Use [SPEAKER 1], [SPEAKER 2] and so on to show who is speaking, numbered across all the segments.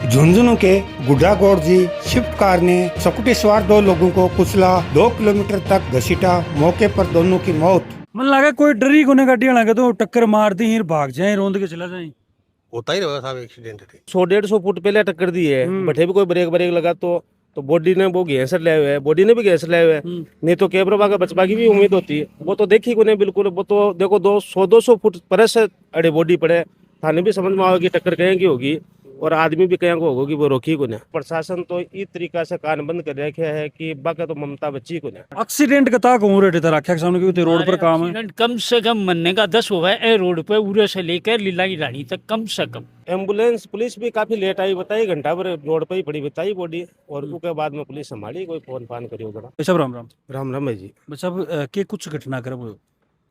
[SPEAKER 1] झुंझुनू के गुड्डागौड़ shift car ने scooty सवार दो लोगों को कुचला, 2 किलोमीटर तक घसीटा। मौके पर दोनों की मौत।
[SPEAKER 2] मन लगा कोई डरी कोने गाड़ी लगे तो टक्कर मार दी ही भाग जाए रोंद के चला जाए।
[SPEAKER 3] होता ही रहेगा साहब एक्सीडेंट है।
[SPEAKER 4] 100-150 फुट पहले टक्कर दी है, बठे भी कोई ब्रेक ब्रेक लगा तो बॉडी ने वो घेंसर ले हुए है, बॉडी ने भी घेंसर ले हुए है। नहीं तो कैबरवा का बचपा की भी उम्मीद होती है। वो तो देखी को नहीं बिल्कुल। वो तो देखो 200-200 फुट पर से अड़े बॉडी पड़े, थाने भी समझ में आओगी टक्कर कहीं की होगी और आदमी भी कहीं को होगी, वो रोकी को नहीं। प्रशासन तो इस तरीका से कान बंद कर रखे है कि बाकी तो ममता बच्ची को नहीं।
[SPEAKER 2] एक्सीडेंट कता कहूं रेटे तर आख्या सामने क्यों रोड पर काम है।
[SPEAKER 5] एक्सीडेंट कम से कम मरने का 10 हुआ है रोड पे, उरे से लेकर लीला की रानी तक कम से कम।
[SPEAKER 4] एम्बुलेंस पुलिस भी काफी लेट आई, बताई घंटा भर रोड पे ही पड़ी बताई बॉडी, और उसके बाद में पुलिस संभाली, कोई फोन फान करी होगा।
[SPEAKER 2] सब राम राम
[SPEAKER 4] राम राम है जी।
[SPEAKER 2] बच्चा के कुछ घटना कर वो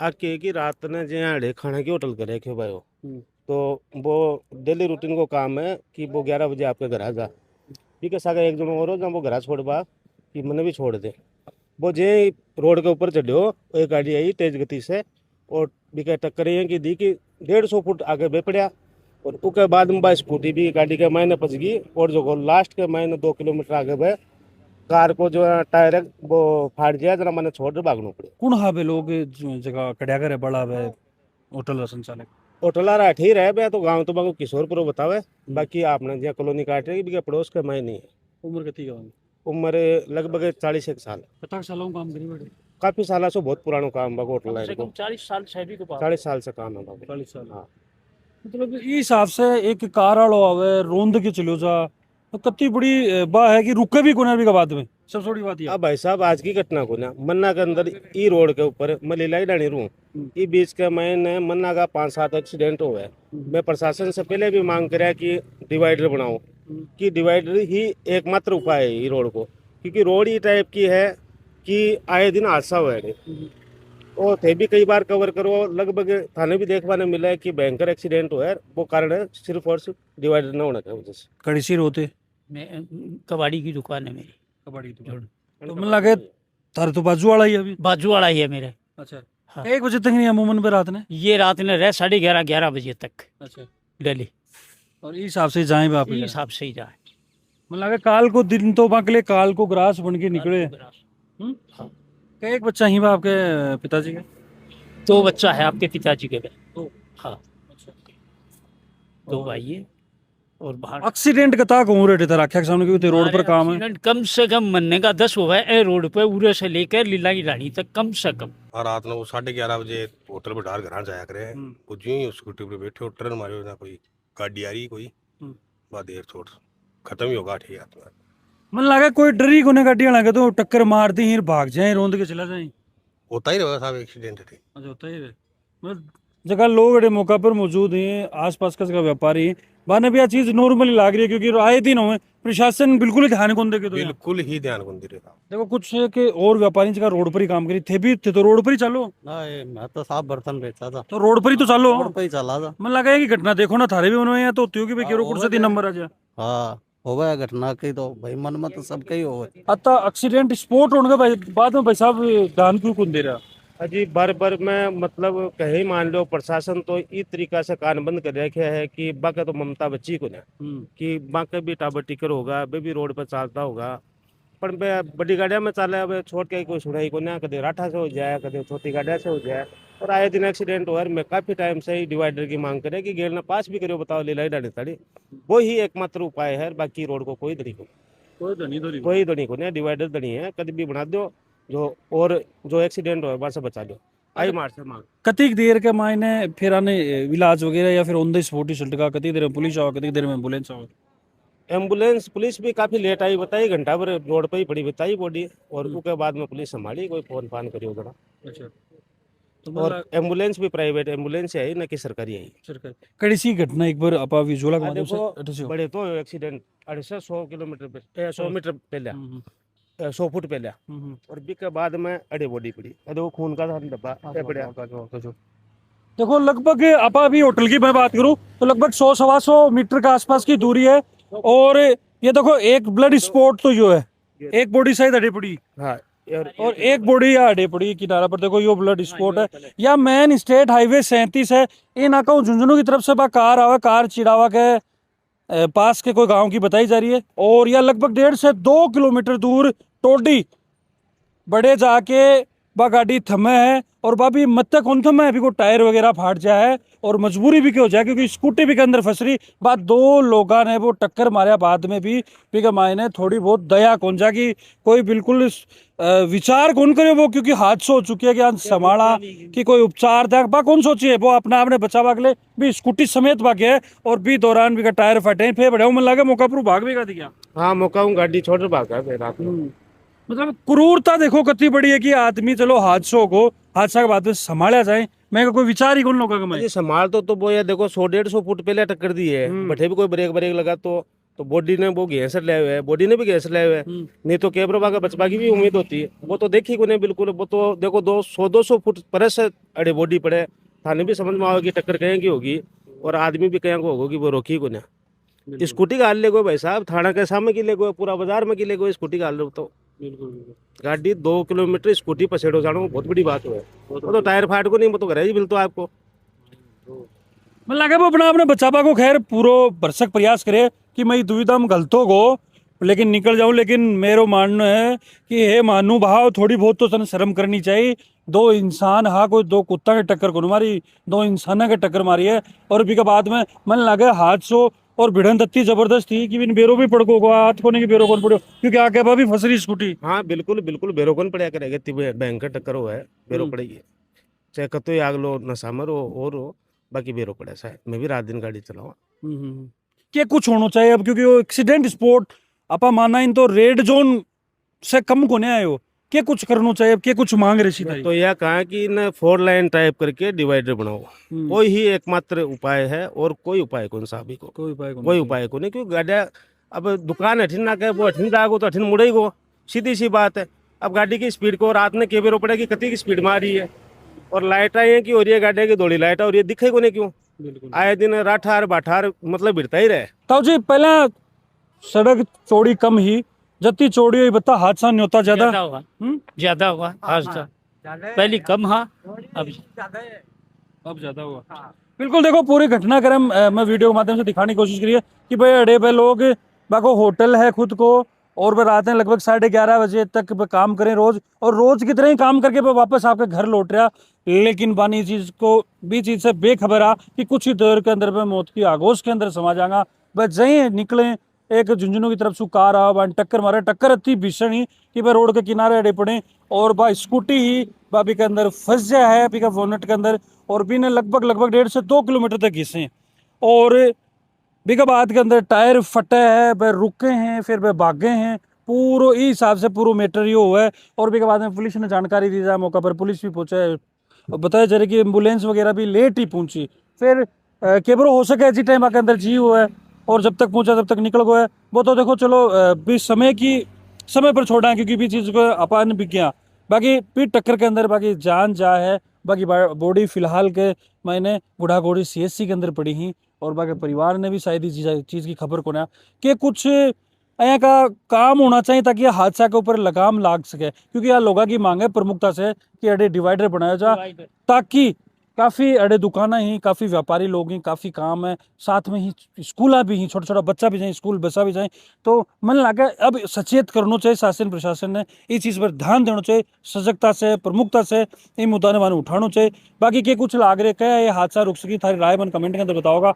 [SPEAKER 4] आके की रात ने जे खाने की होटल करे रखे भाई, तो वो डेली रूटीन को काम है कि वो 11 बजे आपके घर आ जा। ठीक है सागा एक जन और जब वो घर छोड़ बा कि मैंने भी छोड़ दे। वो जे रोड के ऊपर चढ़ो, एक गाड़ी आई तेज गति से और बिके टक्कर ये की दी कि 150 फुट आगे बे पड़ा, और उसके बाद में स्कूटी भी गाड़ी के मायने फंस गई, और जो लास्ट के मायने 2 किलोमीटर आगे बे कार को जो टायर है वो फाड़ गया, जरा मैंने छोड़ भागना पड़े।
[SPEAKER 2] कौन हा बे लोग जगह कड़िया करे बड़ा बे होटल संचालक
[SPEAKER 4] होटल रहा ठीक रहे बे, तो गाँव तो बाको किशोरपुर बतावे। बाकी आपने जहाँ कॉलोनी काट रही है पड़ोस के मायने है।
[SPEAKER 2] उम्र कितनी का
[SPEAKER 4] उम्र लगभग 40 साल।
[SPEAKER 2] 50 सालों काम करी बड़े
[SPEAKER 4] काफी साल से बहुत पुराना काम बाको होटल
[SPEAKER 5] कम से
[SPEAKER 4] लाइन को।
[SPEAKER 5] कम 40 साल शहरी को पास।
[SPEAKER 4] 40 साल से काम है बाको।
[SPEAKER 2] 40 साल
[SPEAKER 4] हाँ।
[SPEAKER 2] मतलब इस हिसाब से एक कार वालो आवे रोंद के चलो जा तो कितनी बड़ी बा है कि रुके भी कोने भी का बाद में सबसे बड़ी बात ये।
[SPEAKER 4] अब भाई साहब आज की घटना को ना मन्ना के अंदर ई रोड के ऊपर मैं लीला डाणी रू ई बीच के मैंने मन्ना का 5-7 एक्सीडेंट हुआ है। मैं प्रशासन से पहले भी मांग कराया कि डिवाइडर बनाओ, कि डिवाइडर ही एकमात्र उपाय है ई रोड को, क्योंकि रोड ही टाइप की है कि आए दिन हादसा हुआ है। और थे भी कई बार कवर करो, लगभग थाने भी देखने मिला है कि भयंकर एक्सीडेंट हुआ है। वो कारण है सिर्फ और सिर्फ डिवाइडर न होने की वजह से।
[SPEAKER 2] कड़ी सिर होते
[SPEAKER 5] मैं कबाड़ी की दुकान है मेरी,
[SPEAKER 2] कबड्डी तो मन लगे तार तो बाजू वाला ही है अभी।
[SPEAKER 5] बाजू वाला ही है मेरे।
[SPEAKER 2] अच्छा
[SPEAKER 5] हाँ।
[SPEAKER 2] 1 बजे तक नहीं अमूमन पे रात ने।
[SPEAKER 5] ये रात में रहे 11:30 बजे तक
[SPEAKER 2] अच्छा
[SPEAKER 5] डेली,
[SPEAKER 2] और इस हिसाब से जाए आप
[SPEAKER 5] इस हिसाब से ही जाए।
[SPEAKER 2] मन लगे काल को दिन तो बाकले काल को ग्रास बन के निकले।
[SPEAKER 5] हाँ।
[SPEAKER 2] एक बच्चा ही बा आपके पिताजी के
[SPEAKER 5] 2 बच्चा है आपके पिताजी के।
[SPEAKER 2] दो।
[SPEAKER 5] हाँ 2 भाई है और बाहर।
[SPEAKER 2] एक्सीडेंट कता कहूं रेटे तर आख्या सामने क्यों रोड पर काम है।
[SPEAKER 5] एक्सीडेंट कम से कम मरने का 10 हुआ है रोड पे, उरे से लेकर लीला की रानी तक कम से कम।
[SPEAKER 3] और रात में वो 11:30 बजे होटल पर डार घर जाया करे, कुछ ही स्कूटी पे बैठे हो, ट्रेन मारे ना कोई गाड़ी आ रही कोई बाद देर छोड़ खत्म ही होगा। ठीक है
[SPEAKER 2] मन लगा कोई डरी कोने गाड़ी लगे तो टक्कर मार दी ही भाग जाए रोंद के चला जाए।
[SPEAKER 3] होता ही रहेगा साहब एक्सीडेंट है।
[SPEAKER 2] अच्छा होता ही है। मतलब जगह लोग अड़े मौका पर मौजूद हैं, आसपास का जगह व्यापारी बाने भी यह चीज नॉर्मली लाग रही है, क्योंकि आए दिन हुए प्रशासन बिल्कुल ही ध्यान कौन देखे। तो
[SPEAKER 3] बिल्कुल ही ध्यान कौन दे रहा।
[SPEAKER 2] देखो कुछ के और व्यापारी जगह रोड पर ही काम करी थे, भी थे तो रोड पर ही चलो।
[SPEAKER 6] मैं तो साफ बर्तन बेचता था,
[SPEAKER 2] तो रोड पर ही तो चलो।
[SPEAKER 6] रोड पे ही चला था।
[SPEAKER 2] मन लगा है कि घटना देखो ना थारे भी बनवाए हैं तो होती होगी भाई केरो कुर्सी 3 नंबर आ जाए।
[SPEAKER 6] हाँ हो गया घटना की तो भाई मन में तो सबके ही हो गए।
[SPEAKER 2] अतः एक्सीडेंट स्पोर्ट होने के बाद में भाई साहब ध्यान क्यों कौन दे रहा।
[SPEAKER 4] अजी बार मैं मतलब कहीं मान लो प्रशासन तो इस तरीका से कान बंद कर रखे है कि बाकी तो ममता बच्ची को ना, कि बाकी भी टाबर टिकर होगा, वे भी रोड पर चलता होगा, पर बड़ी गाड़िया में चले अब छोड़ के कोई सुनाई को ना, कदे राठा से हो जाए कदे छोटी गाड़िया से हो जाए, और आए दिन एक्सीडेंट हुआ है। मैं काफी टाइम से ही डिवाइडर की मांग करे कि गेल ने पास भी करो, बताओ लीलाई डाली तड़ी वो ही एकमात्र उपाय है। बाकी रोड को कोई दड़ी को कोई दड़ी को नहीं, डिवाइडर दड़ी है, कभी भी बना दो जो, और जो एक्सीडेंट हो वहां से बचा दो। आई मार से मांग
[SPEAKER 2] कतिक देर के मायने फिर आने इलाज वगैरह या फिर ऑन द स्पॉट ही चलता, कति देर में पुलिस आओ कति देर में एम्बुलेंस आओ।
[SPEAKER 4] एम्बुलेंस पुलिस भी काफी लेट आई, बताई घंटा भर रोड पे ही पड़ी बताई बॉडी, और उसके बाद में पुलिस संभाली, कोई फोन फान करी होगा।
[SPEAKER 2] अच्छा
[SPEAKER 4] और एम्बुलेंस भी प्राइवेट एम्बुलेंस है न कि सरकारी है।
[SPEAKER 2] सरकार कड़ी सी घटना एक बार आपा विजुअल के माध्यम
[SPEAKER 4] देखो
[SPEAKER 2] से
[SPEAKER 4] बड़े तो एक्सीडेंट 150 किलोमीटर पे 100 मीटर पहले 100 फुट पहले, और बी के बाद में अड़े बॉडी पड़ी, वो खून का डब्बा पड़ा।
[SPEAKER 2] देखो लगभग आपा अभी होटल की मैं बात करूं तो लगभग 100-125 मीटर के आसपास की दूरी है, और ये देखो एक ब्लड स्पॉट तो जो है एक बॉडी शायद अड़े पड़ी।
[SPEAKER 4] हाँ
[SPEAKER 2] और एक बॉडी या अड़े पड़ी किनारा पर देखो यो ब्लड स्पॉट है। या मेन स्टेट हाईवे 37 है, ये ना कहूँ झुंझुनू की तरफ से बा कार आवे, कार चिड़ावा के पास के कोई गांव की बताई जा रही है। और यह लगभग 1.5 से 2 किलोमीटर दूर टोडी बड़े जाके बा गाड़ी थमे है और बा भी मत तक कौन थमे अभी को टायर वगैरह फाट जाए है और मजबूरी भी क्यों हो जाए क्योंकि स्कूटी भी के अंदर फंस रही। बात 2 लोगों ने वो टक्कर मारा बाद में भी के मायने थोड़ी बहुत दया कौन जा की कोई बिल्कुल विचार कौन करे वो क्योंकि हादसा हो चुकी है कि संभाला कि कोई उपचार था बा कौन सोचिए वो अपने आपने बचावा के लिए भी स्कूटी समेत भागे है और भी दौरान भी का टायर फटे फिर बड़े मन लगे मौका पर भाग भी का दिया।
[SPEAKER 4] हाँ मौका हूँ गाड़ी छोड़ भागा फिर रात में।
[SPEAKER 2] मतलब क्रूरता देखो कितनी बड़ी है कि आदमी चलो हादसा के बाद में संभाला जाए मैं कोई विचार ही कौन लोगों का मैं
[SPEAKER 4] ये संभाल तो वो ये देखो 100-150 फुट पहले टक्कर दी है बठे भी कोई ब्रेक लगा तो बॉडी ने वो घेंसर ले हुए है बॉडी ने भी घेंसर ले हुए है नहीं तो कैबरवा का बचपा की भी उम्मीद होती है वो तो देखी को नहीं बिल्कुल वो तो देखो 100-200 फुट पर से अड़े बॉडी पड़े थाने भी समझ में आओगी टक्कर कहीं की होगी और आदमी भी कहीं को होगा कि वो रोकी को ना स्कूटी का हाल ले गो भाई साहब थाना के सामने की ले गो पूरा बाजार में की ले गो स्कूटी का हाल तो गाड़ी 2 किलोमीटर स्कूटी पसेड़ो जानो बहुत बड़ी बात है वो तो टायर फाट को नहीं वो तो घर ही मिलता आपको
[SPEAKER 2] मैं लगे वो अपना अपने बचावा को खैर पूरा भरसक प्रयास करे कि मैं दुविधा में गलतों को लेकिन निकल जाऊं लेकिन मेरा मानना है कि हे मानू भाव थोड़ी बहुत तो सन शर्म करनी चाहिए। 2 इंसान हाँ कोई 2 कुत्ता के टक्कर को मारी 2 इंसाना के टक्कर मारी है और भी के बाद में मन लगे हादसों और भिड़न तत्ती जबरदस्त थी कि बेरो भी पड़को हाथ कोने की बेरो कौन पड़ो क्योंकि आगे भी फसरी स्कूटी।
[SPEAKER 4] हाँ बिल्कुल बिल्कुल बेरो कौन पड़ा करेगा भयंकर टक्कर हुआ है बेरो पड़ेगी चाहे कतो आग लो नशामर हो और हो बाकी बेरो पड़े सा मैं भी रात दिन गाड़ी चलाऊँ
[SPEAKER 2] क्या कुछ होना चाहिए अब क्योंकि वो एक्सीडेंट स्पॉट आपा माना इन तो रेड जोन से कम को नहीं आयो क्या कुछ करना चाहिए अब क्या कुछ मांग रही थी
[SPEAKER 4] तो यह कहा कि न 4 लाइन टाइप करके डिवाइडर बनाओ कोई ही एकमात्र उपाय है और कोई उपाय कौन सा अभी को कोई उपाय को नहीं क्योंकि गाड़िया अब दुकान हठिन ना कहे वो हठिन जागो तो हठिन मुड़े गो सीधी सी बात है। अब गाड़ी की स्पीड को रात में केबेरो पड़ेगी कति की स्पीड में आ रही है और लाइट आई है कि और ये गाड़ी की दौड़ी लाइट और ये दिखे को नहीं क्यों आए दिन राठार बाठार मतलब भिड़ता ही रहे।
[SPEAKER 2] तो जी पहले सड़क चौड़ी कम ही जत्ती चौड़ी हुई बता हादसा नहीं होता ज्यादा
[SPEAKER 5] ज्यादा हुआ हादसा पहले कम हा अब
[SPEAKER 2] ज्यादा हुआ। बिल्कुल देखो पूरी घटनाक्रम मैं वीडियो के माध्यम से दिखाने की कोशिश करी है कि भाई अड़े पे लोग बाको होटल है खुद को और वह रात में लगभग 11:30 बजे तक काम करें रोज और रोज की तरह ही काम करके वह वापस आपके घर लौट रहा लेकिन बानी चीज को भी चीज से बेखबर आ कि कुछ ही देर के अंदर मौत की आगोश के अंदर समा जाएगा। वह जही निकले एक झुंझुनू की तरफ से कार आ वहाँ टक्कर मारे टक्कर इतनी भीषण ही कि वह रोड के किनारे अड़े पड़े और वह स्कूटी ही बाबी के अंदर फंस गया है पिकअप वोनेट के अंदर और भी ने लगभग 1.5 से 2 किलोमीटर तक घिसे और बिका बाद के अंदर टायर फटे है वह रुके हैं फिर वह भागे हैं पूरा इस हिसाब से पूरा मैटर ये हुआ है। और बिका बाद में पुलिस ने जानकारी दी जाए मौका पर पुलिस भी पहुंचे बताया जा रहा कि एम्बुलेंस वगैरह भी लेट ही पहुंची फिर केबरो हो सके ऐसी टाइम के अंदर जी हुआ है और जब तक पहुंचा तब तक निकल गया है वो तो देखो चलो भी समय पर छोड़ा है क्योंकि भी चीज़ को अपान भी किया बाकी पीठ टक्कर के अंदर बाकी जान जा है बाकी बॉडी फिलहाल के मैंने बुढ़ा घोड़ी CSC के अंदर पड़ी ही और बाकी परिवार ने भी शायद इस चीज़ की खबर को ना कि कुछ यहाँ का काम होना चाहिए ताकि यह हादसा के ऊपर लगाम लाग सके क्योंकि यहाँ लोगों की मांग है प्रमुखता से कि अड़े डिवाइडर बनाया जाए ताकि काफ़ी अड़े दुकाना ही काफ़ी व्यापारी लोग ही काफ़ी काम है साथ में ही स्कूल भी ही छोटा छोटा बच्चा भी जाए स्कूल बच्चा भी जाए तो मन लगे अब सचेत करना चाहिए शासन प्रशासन ने इस चीज़ पर ध्यान देना चाहिए सजगता से प्रमुखता से ये मुद्दा ने उठाना चाहिए बाकी के कुछ लाग रहे क्या ये हादसा रुक सकी थारी राय मन कमेंट के अंदर बताओगा।